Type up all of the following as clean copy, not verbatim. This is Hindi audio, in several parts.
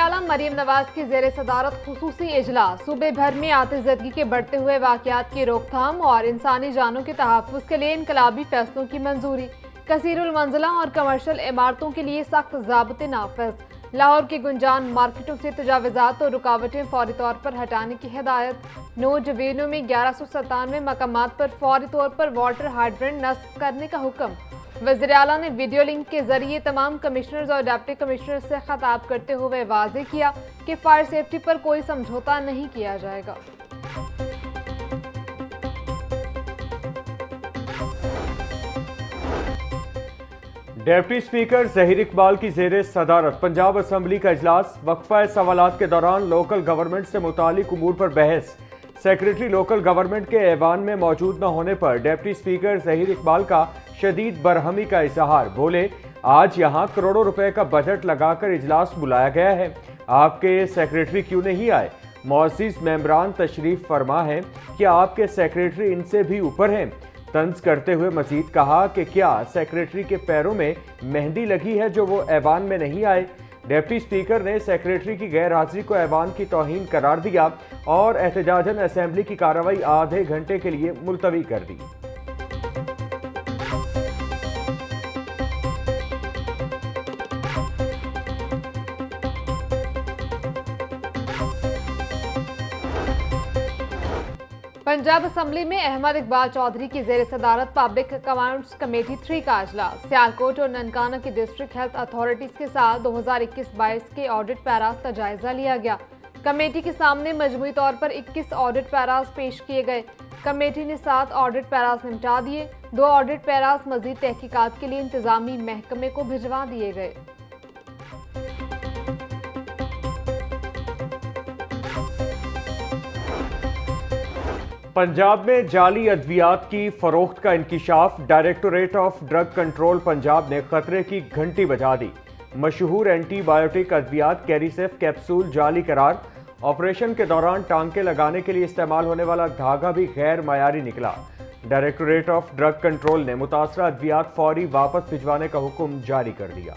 आला मरीम नवाज की जेर सदारत खुसूसी इजलास। सूबे भर में आतिशज़दगी के बढ़ते हुए वाक़यात की रोकथाम और इंसानी जानों के तहफ़्फ़ुज़ के लिए इनकलाबी फैसलों की मंजूरी। कसीरुल मंजिला और कमर्शल इमारतों के लिए सख्त ज़ाब्ते नाफिज। लाहौर की गुंजान मार्केटों से तजावज़ात और रुकावटें फौरी तौर पर हटाने की हिदायत। 9 डिवीजनों में 1197 मकामात पर फौरी तौर पर वाटर हाइड्रेंट नस्ब करने का हुक्म। वज़ीर आला ने वीडियो लिंक के जरिए तमाम कमिश्नर्स और डिप्टी कमिश्नर से खिताब करते हुए वाज़ेह किया कि फायर सेफ्टी पर कोई समझौता नहीं किया जाएगा। डिप्टी स्पीकर ज़हीर इकबाल की ज़ेरे सदारत पंजाब असम्बली का इजलास। वक्फा सवालात के दौरान लोकल गवर्नमेंट से मुतालिक उमूर पर बहस। सेक्रेटरी लोकल गवर्नमेंट के ऐवान में मौजूद न होने पर डिप्टी स्पीकर ज़हीर इकबाल का शदीद बरहमी का इजहार। बोले, आज यहाँ करोड़ों रुपए का बजट लगाकर इजलास बुलाया गया है, आपके सेक्रेटरी क्यों नहीं आए? मौजूद मेंबरान तशरीफ फरमा है कि आपके सेक्रेटरी इनसे भी ऊपर हैं। तंज करते हुए मजीद कहा कि क्या सेक्रेटरी के पैरों में मेहंदी लगी है जो वो ऐवान में नहीं आए? डिप्टी स्पीकर ने सेक्रेटरी की गैर हाजिरी को ऐवान की तौहीन करार दिया और एहतजाजन असेंबली की कार्रवाई आधे घंटे के लिए मुलतवी कर दी। पंजाब असम्बली में अहमद इकबाल चौधरी की जेर सदारत पब्लिक अकाउंट्स कमेटी 3 का इजलास। सियालकोट और ननकाना की डिस्ट्रिक्ट हेल्थ अथॉरिटीज के साल 2021-22 के ऑडिट पैरास का जायजा लिया गया। कमेटी के सामने मजमूई तौर पर 21 ऑडिट पैरास पेश किए गए। कमेटी ने 7 ऑडिट पैरास निपटा दिए। 2 ऑडिट पैरास मजीद तहकीकात के लिए इंतजामी महकमे को भिजवा दिए गए। पंजाब में जाली अद्वियात की फरोख्त का इंकिशाफ। Directorate of drug control Punjab ने खतरे की घंटी बजा दी। मशहूर एंटीबायोटिक अद्वियात कैरिसेफ कैप्सूल जाली करार। ऑपरेशन के दौरान टांके लगाने के लिए इस्तेमाल होने वाला धागा भी गैर मयारी निकला। डायरेक्टोरेट ऑफ ड्रग कंट्रोल ने मुतासरा अद्वियात फौरी वापस भिजवाने का हुक्म जारी कर दिया।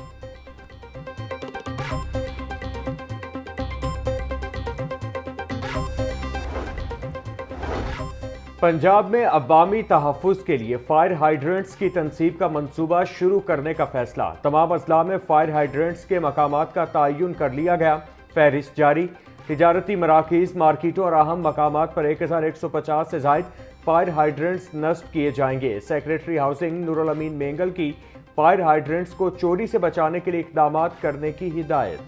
पंजाब में अवामी तहफ़्फ़ुज़ के लिए फायर हाइड्रेंट्स की तनसीब का मंसूबा शुरू करने का फैसला। तमाम अजला में फायर हाइड्रेंट्स के मकामात का तयन कर लिया गया। फहरिस्त जारी। तिजारती मराकीज़, मार्केटों और अहम मकामात पर 1150 से ज़ायद फायर हाइड्रेंट्स नस्ब किए जाएंगे। सेक्रेटरी हाउसिंग नूरुल अमीन मेंगल की फायर हाइड्रेंट्स को चोरी से बचाने के लिए इक़दाम करने की हिदायत।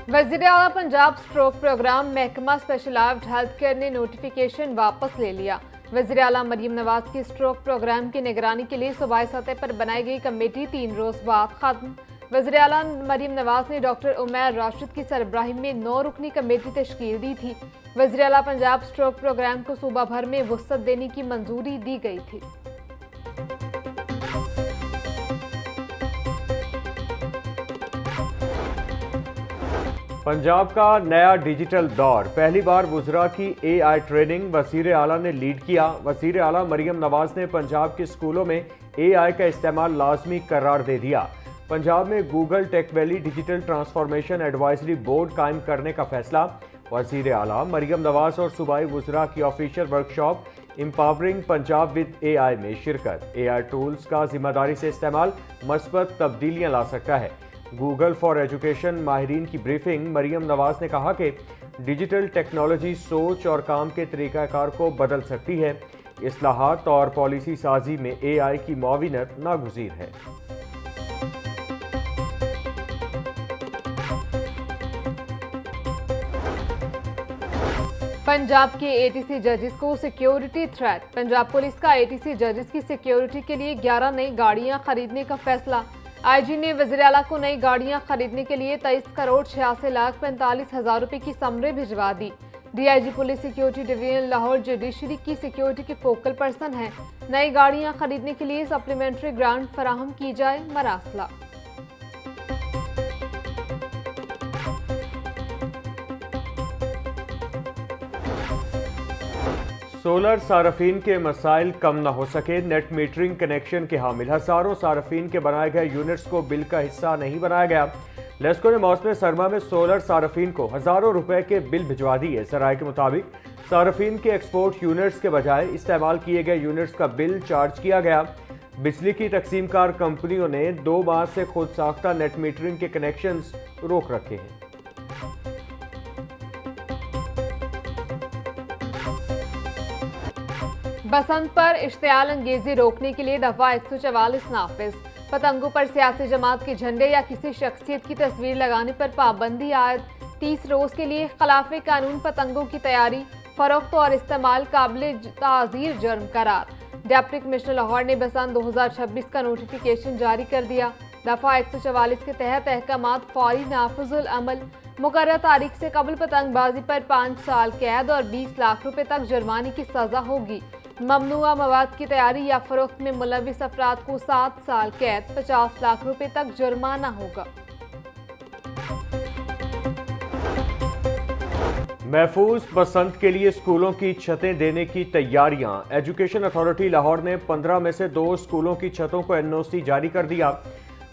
वज़ीर आला पंजाब स्ट्रोक प्रोग्राम महकमा स्पेशलाइज्ड हेल्थ केयर ने नोटिफिकेशन वापस ले लिया। वज़ीर आला मरीम नवाज की स्ट्रोक प्रोग्राम की निगरानी के लिए सूबाई सतह पर बनाई गई कमेटी 3 रोज बाद खत्म। वज़ीर आला मरीम नवाज ने डॉक्टर उमैर राशिद की सरबराही में 9 रुकनी कमेटी तश्कील दी थी। वज़ीर आला पंजाब स्ट्रोक प्रोग्राम को सूबा भर में वुसअत देने की मंजूरी दी गई थी। पंजाब का नया डिजिटल दौर। पहली बार वुज़रा की AI ट्रेनिंग वज़ीर आला ने लीड किया। वज़ीर आला मरीम नवाज ने पंजाब के स्कूलों में AI का इस्तेमाल लाजमी करार दे दिया। पंजाब में Google tech valley digital transformation advisory board कायम करने का फैसला। वज़ीर आला मरीम नवाज और सूबाई वुज़रा की official workshop empowering Punjab with AI में शिरकत। AI टूल्स का जिम्मेदारी से इस्तेमाल मस्बत तब्दीलियाँ ला सकता है। गूगल फॉर एजुकेशन माहिरीन की ब्रीफिंग। मरीम नवाज ने कहा कि डिजिटल टेक्नोलॉजी सोच और काम के तरीक़ाकार को बदल सकती है। इस्लाहात और पॉलिसी साजी में AI की मुआविनत नागुज़ीर है। पंजाब के ATC जजेस को सिक्योरिटी थ्रेट। पंजाब पुलिस का ATC जजेस की सिक्योरिटी के लिए 11 नई गाड़ियां खरीदने का फैसला। IG ने वज़ीर आला को नई गाड़ियां खरीदने के लिए 23,86,45,000 रुपए की समरे भिजवा दी। DIG police security division Lahore judiciary की सिक्योरिटी के फोकल पर्सन है। नई गाड़ियां खरीदने के लिए सप्लीमेंट्री ग्रांट फराहम की जाए मरासला। सोलर सार्फिन के मसाइल कम न हो सके, नेट मीटरिंग कनेक्शन के हामिल हजारों सार्फिन के बनाए गए यूनिट्स को बिल का हिस्सा नहीं बनाया गया। लेस्को ने मौसम सरमा में सोलर सार्फिन को हजारों रुपए के बिल भिजवा दिए। जराये के मुताबिक सार्फिन के एक्सपोर्ट यूनिट्स के बजाय इस्तेमाल किए गए यूनिट्स का बिल चार्ज किया गया। बिजली की तकसीमकार कंपनियों ने 2 माह से खुद साख्ता नेट मीटरिंग के कनेक्शंस रोक रखे हैं। बसंत पर इश्तियाल अंगेजी रोकने के लिए दफा 144 नाफिज। पतंगों पर सियासी जमात के झंडे या किसी शख्सियत की तस्वीर लगाने पर पाबंदी आयद। 30 रोज के लिए खिलाफ कानून पतंगों की तैयारी, फरोख्त और इस्तेमाल काबिल ताज़ीर जुर्म करार। डिप्टी कमिश्नर लाहौर ने बसंत 2026 का नोटिफिकेशन जारी कर दिया। दफा 144 के तहत अहकामात फौरी नाफिजुल अमल। मुकर्रर तारीख से कबल पतंगबाजी पर 5 साल कैद और 20 लाख रुपए तक जुर्माने की सजा होगी। ममनुआ मवाद की तैयारी या फरोख्त में मुलविस अफराद को 7 साल कैद, 50 लाख रुपए तक जुर्माना होगा। महफूज बसंत के लिए स्कूलों की छतें देने की तैयारियां। एजुकेशन अथॉरिटी लाहौर ने 15 में से 2 स्कूलों की छतों को एनओसी जारी कर दिया।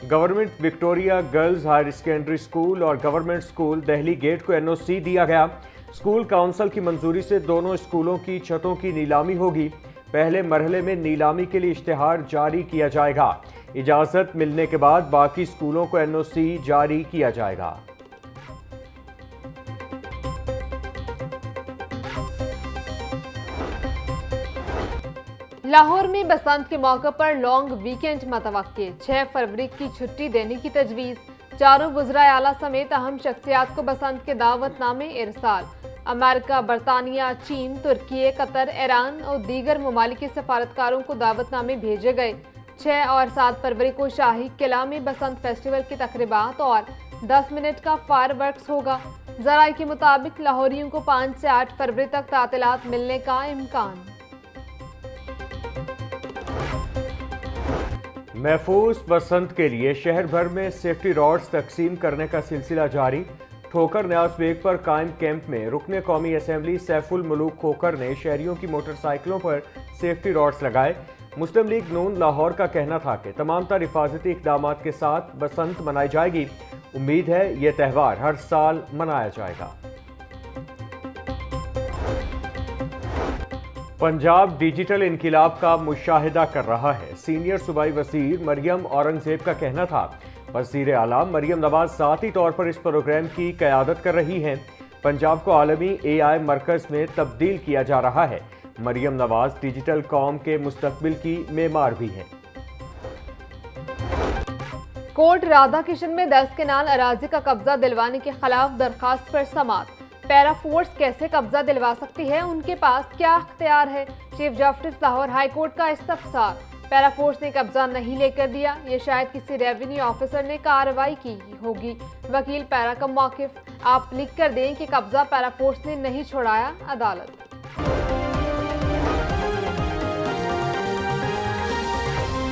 Government Victoria girls higher secondary school और गवर्नमेंट स्कूल दहली गेट को एनओसी दिया गया। स्कूल काउंसिल की मंजूरी से दोनों स्कूलों की छतों की नीलामी होगी। पहले मरहले में नीलामी के लिए इश्तिहार जारी किया जाएगा। इजाजत मिलने के बाद बाकी स्कूलों को एनओसी जारी किया जाएगा। लाहौर में बसंत के मौके पर लॉन्ग वीकेंड मतवक्के। 6 फरवरी की छुट्टी देने की तजवीज़। चारों वज़राए आला समेत अहम शख्सियात को बसंत के दावतनामे इरसाल। अमेरिका, बरतानिया, चीन, तुर्की, कतर, ईरान और दीगर ममालिक के सफारतकारों को दावतनामे भेजे गए। 6 और 7 फरवरी को शाही किला में बसंत फेस्टिवल की तकरीबात और 10 मिनट का फायरवर्क्स होगा। जराये के मुताबिक लाहौरियों को 5 से 8 फरवरी तक तातीलात मिलने का इम्कान। महफूज बसंत के लिए शहर भर में सेफ्टी रॉड्स तकसीम करने का सिलसिला जारी। ठोकर न्याज बेग पर कायम कैंप में रुकने कौमी असम्बली सैफुल मलूक खोकर ने शहरियों की मोटरसाइकिलों पर सेफ्टी रॉड्स लगाए। मुस्लिम लीग नून लाहौर का कहना था कि तमाम तर हिफाजती इकदाम के साथ बसंत मनाई जाएगी। उम्मीद है ये त्यौहार हर साल मनाया जाएगा। पंजाब डिजिटल इनकिलाब का मुशाहिदा कर रहा है। सीनियर सूबाई वजीर मरियम औरंगजेब का कहना था। वजीर आला मरियम नवाज ज़ाती तौर पर इस प्रोग्राम की क़यादत कर रही हैं। पंजाब को आलमी AI मरकज़ में तब्दील किया जा रहा है। मरियम नवाज डिजिटल कौम के मुस्तकबिल की मेमार भी हैं। कोर्ट राधा किशन में 10 केनाल अराजी का कब्जा दिलवाने के खिलाफ दरखास्त पर समाअत। पैरा फोर्स कैसे कब्जा दिलवा सकती है, उनके पास क्या अख्तियार है? Chief justice Lahore high court का इस्तफसार। पैरा फोर्स ने कब्जा नहीं लेकर दिया, ये शायद किसी रेवेन्यू ऑफिसर ने कार्रवाई की होगी। वकील पैरा का मौकिफ, आप लिख कर दें कि कब्जा पैरा फोर्स ने नहीं छोड़ाया। अदालत